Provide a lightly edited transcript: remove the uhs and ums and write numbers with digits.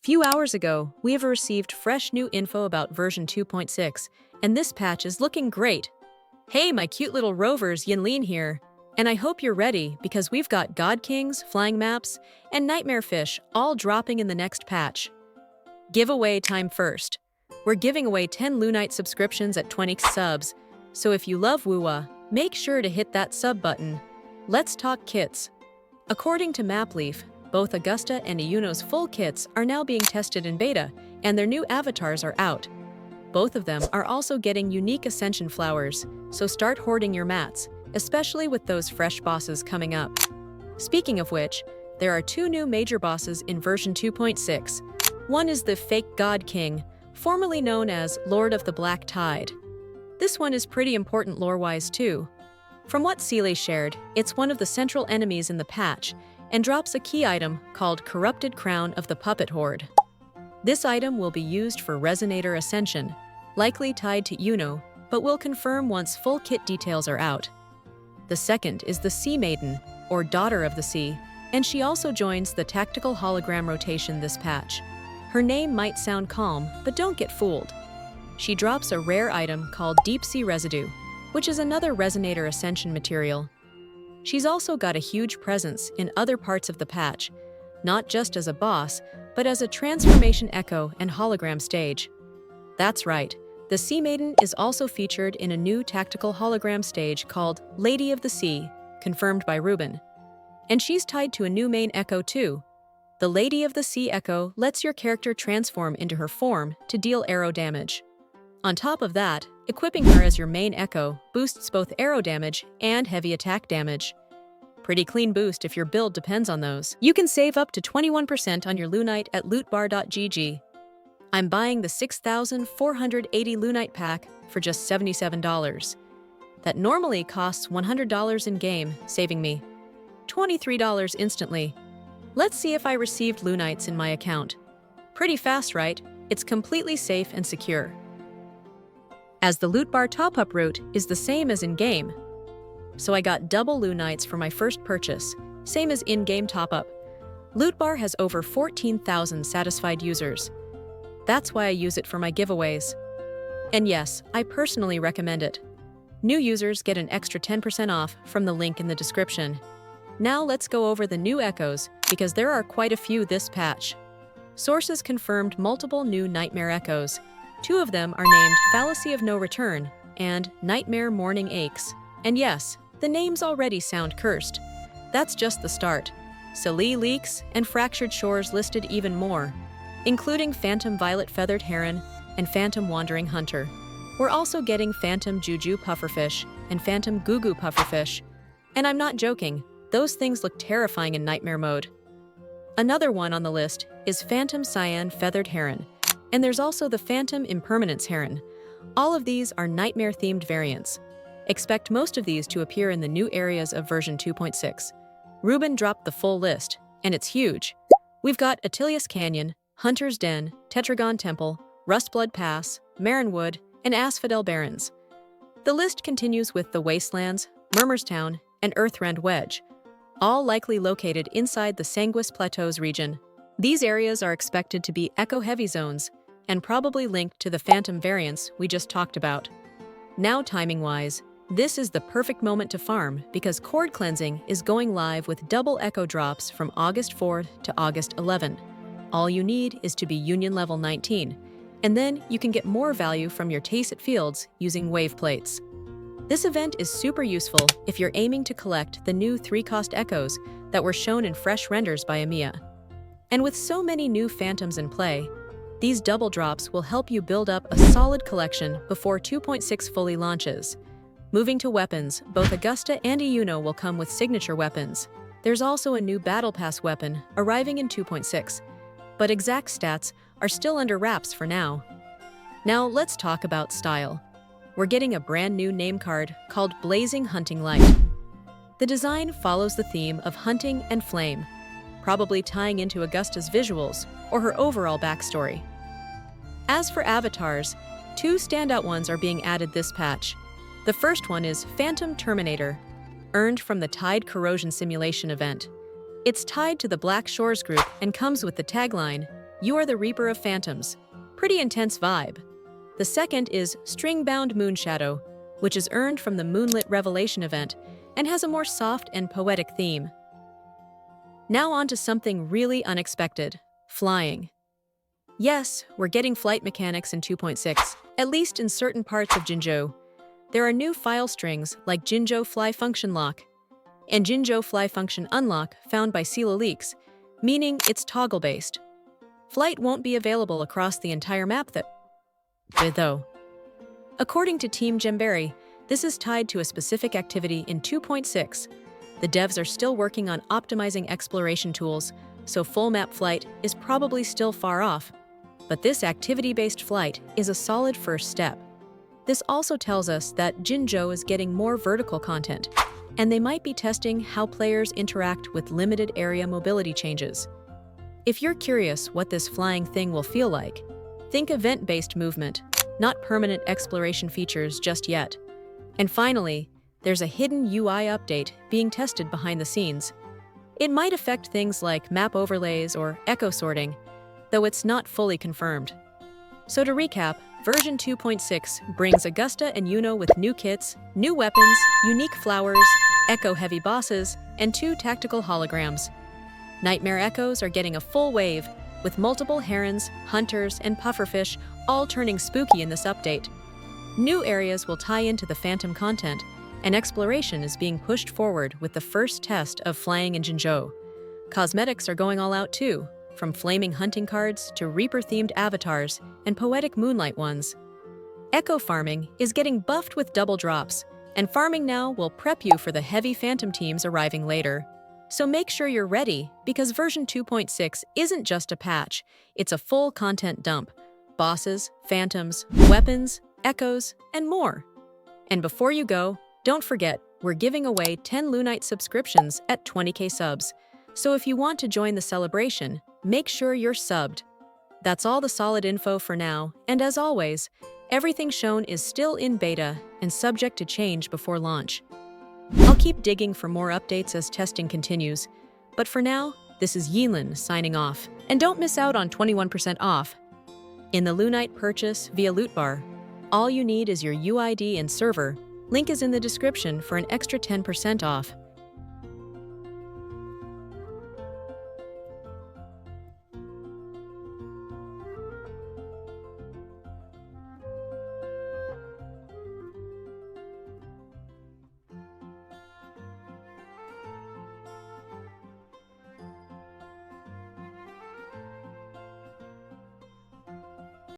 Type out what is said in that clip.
Few hours ago, we have received fresh new info about version 2.6, and this patch is looking great. Hey, my cute little Rovers Yinlin here, and I hope you're ready because we've got God Kings, Flying Maps, and Nightmare Fish all dropping in the next patch. Giveaway time first. We're giving away 10 Lunite subscriptions at 20 subs, so if you love WUWA, make sure to hit that sub button. Let's talk kits. According to MapLeaf, both Augusta and Iuno's full kits are now being tested in beta, and their new avatars are out. Both of them are also getting unique ascension flowers, so start hoarding your mats, especially with those fresh bosses coming up. Speaking of which, there are two new major bosses in version 2.6. One is the fake God King, formerly known as Lord of the Black Tide. This one is pretty important lore-wise too. From what Seele shared, it's one of the central enemies in the patch, and drops a key item called Corrupted Crown of the Puppet Horde. This item will be used for Resonator Ascension, likely tied to Iuno, but will confirm once full kit details are out. The second is the Sea Maiden, or Daughter of the Sea, and she also joins the tactical hologram rotation this patch. Her name might sound calm, but don't get fooled. She drops a rare item called Deep Sea Residue, which is another Resonator Ascension material. She's also got a huge presence in other parts of the patch, not just as a boss, but as a transformation echo and hologram stage. That's right, the Sea Maiden is also featured in a new tactical hologram stage called Lady of the Sea, confirmed by Ruben. And she's tied to a new main echo too. The Lady of the Sea echo lets your character transform into her form to deal arrow damage. On top of that, equipping her as your main echo boosts both arrow damage and heavy attack damage. Pretty clean boost if your build depends on those. You can save up to 21% on your Lunite at lootbar.gg. I'm buying the 6,480 Lunite pack for just $77. That normally costs $100 in-game, saving me $23 instantly. Let's see if I received Lunites in my account. Pretty fast, right? It's completely safe and secure. As the loot bar top-up route is the same as in-game, so I got double Lunites for my first purchase, same as in-game top-up. Loot bar has over 14,000 satisfied users. That's why I use it for my giveaways. And yes, I personally recommend it. New users get an extra 10% off from the link in the description. Now let's go over the new echoes, because there are quite a few this patch. Sources confirmed multiple new Nightmare echoes. Two of them are named Fallacy of No Return and Nightmare Morning Aches. And yes, the names already sound cursed. That's just the start. Seele Leaks and Fractured Shores listed even more, including Phantom Violet Feathered Heron and Phantom Wandering Hunter. We're also getting Phantom Juju Pufferfish and Phantom Gugu Pufferfish. And I'm not joking, those things look terrifying in Nightmare mode. Another one on the list is Phantom Cyan Feathered Heron, and there's also the Phantom Impermanence Heron. All of these are Nightmare-themed variants. Expect most of these to appear in the new areas of version 2.6. Ruben dropped the full list, and it's huge. We've got Attilius Canyon, Hunter's Den, Tetragon Temple, Rustblood Pass, Marinwood, and Asphodel Barrens. The list continues with the Wastelands, Murmurstown, and Earthrend Wedge, all likely located inside the Sanguis Plateaus region. These areas are expected to be echo-heavy zones, and probably linked to the Phantom variants we just talked about. Now timing-wise, this is the perfect moment to farm because Cord Cleansing is going live with double echo drops from August 4th to August 11th. All you need is to be Union level 19, and then you can get more value from your Tacit Fields using wave plates. This event is super useful if you're aiming to collect the new 3-cost echoes that were shown in fresh renders by Amiya. And with so many new Phantoms in play, these double drops will help you build up a solid collection before 2.6 fully launches. Moving to weapons, both Augusta and Iuno will come with signature weapons. There's also a new Battle Pass weapon arriving in 2.6, but exact stats are still under wraps for now. Now let's talk about style. We're getting a brand new name card called Blazing Hunting Light. The design follows the theme of hunting and flame, probably tying into Augusta's visuals or her overall backstory. As for avatars, two standout ones are being added this patch. The first one is Phantom Terminator, earned from the Tide Corrosion Simulation event. It's tied to the Black Shores group and comes with the tagline, You Are the Reaper of Phantoms. Pretty intense vibe. The second is String-Bound Moonshadow, which is earned from the Moonlit Revelation event and has a more soft and poetic theme. Now on to something really unexpected: flying. Yes, we're getting flight mechanics in 2.6, at least in certain parts of Jinzhou. There are new file strings like Jinzhou Fly Function Lock and Jinzhou Fly Function Unlock found by Seele leaks, meaning it's toggle-based. Flight won't be available across the entire map though. According to Team Gemberry, this is tied to a specific activity in 2.6. The devs are still working on optimizing exploration tools, so full map flight is probably still far off. But this activity-based flight is a solid first step. This also tells us that Jinzhou is getting more vertical content, and they might be testing how players interact with limited area mobility changes. If you're curious what this flying thing will feel like, think event-based movement, not permanent exploration features just yet. And finally, there's a hidden UI update being tested behind the scenes. It might affect things like map overlays or echo sorting, though it's not fully confirmed. So to recap, version 2.6 brings Augusta and Iuno with new kits, new weapons, unique flowers, echo-heavy bosses, and 2 tactical holograms. Nightmare echoes are getting a full wave, with multiple herons, hunters, and pufferfish all turning spooky in this update. New areas will tie into the Phantom content, and exploration is being pushed forward with the first test of flying in Jinzhou. Cosmetics are going all out too, from flaming hunting cards to Reaper-themed avatars and poetic moonlight ones. Echo farming is getting buffed with double drops, and farming now will prep you for the heavy Phantom teams arriving later. So make sure you're ready, because version 2.6 isn't just a patch, it's a full content dump. Bosses, phantoms, weapons, echoes, and more. And before you go, don't forget, we're giving away 10 Lunite subscriptions at 20k subs. So if you want to join the celebration, make sure you're subbed. That's all the solid info for now, and as always, everything shown is still in beta and subject to change before launch. I'll keep digging for more updates as testing continues, but for now, this is Yinlin signing off. And don't miss out on 21% off in the Lunite purchase via Loot Bar. All you need is your UID and server. Link is in the description for an extra 10% off.